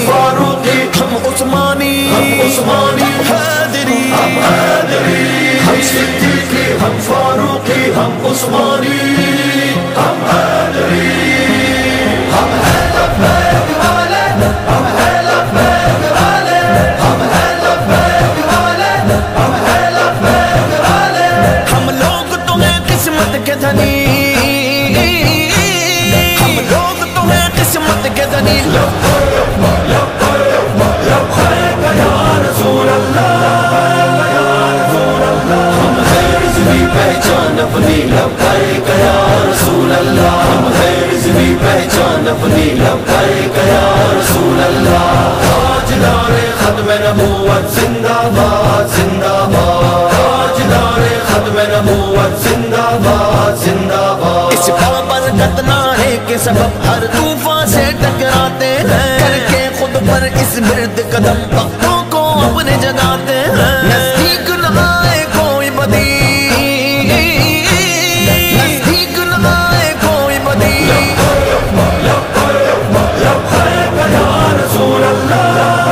فاروقی، ہم عثمانی، ہم عثمانی، حیدری، ہم حیدری، ہم صدیقی، ہم فاروقی، ہم عثمانی، ہم حیدری، ہم ہیں لبیک والے، ہم ہیں لبیک والے، ہم ہیں لبیک والے، ہم ہیں لبیک والے، ہم لوگ تو ہیں قسمت کے دھنی، ہم لوگ تو ہیں قسمت کے دھنی، لبیک لبیک یا رسول اللہ، یا رسول اللہ، ہم ہیں رضوی پہچان اپنی، لبیک یا رسول اللہ، ہم ہیں رضوی پہچان اپنی، لبیک یا رسول اللہ، تاجدار ختم نبوت زندہ باد، زندہ باد، تاجدار ختم نبوت زندہ باد، زندہ باد، اس بابرکت نعرے کے سبب ہر طوفان سے ٹکراتے ہیں، کر کے خود پر اس برد قدم وقتوں کو اپنے جگاتے ہیں، نزدیک نہ آئے کوئی بدی، نزدیک نہ آئے کوئی بدی، لبیک یا رسول اللہ،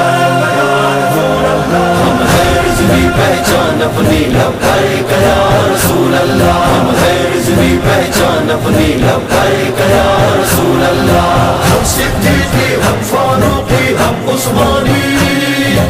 یا رسول اللہ، ہم ہیں رضوی پہچان اپنی، لبیک یا رسول اللہ، ہم ہیں رضوی پہچان اپنی، لبیک یا رسول اللہ، ہم صدیقی، ہم فاروقی، ہم عثمانی،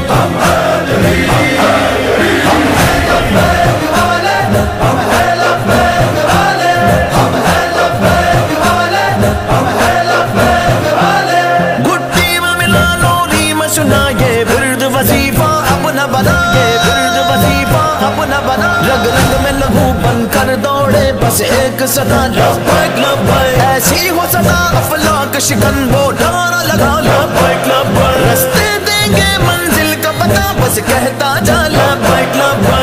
ہم حیدری، ہم ہیں لبیک والے، ہم ہیں لبیک والے، ہم ہیں لبیک والے، ہم ہیں لبیک والے، گھٹی میں ملا لولی میں سنا یہ برد وظیفہ اپنا بنا، یہ برد وظیفہ اپنا بنا، رگ رگ میں لہو بن کر دوڑے بس ایک صدا، لبیک لبیک، ایسی ہو صدا افلاک شکن وہ نعرہ لگا، لبیک لبیک، رستے دیں گے منزل کا پتہ بس کہتا جا، لبیک لبیک،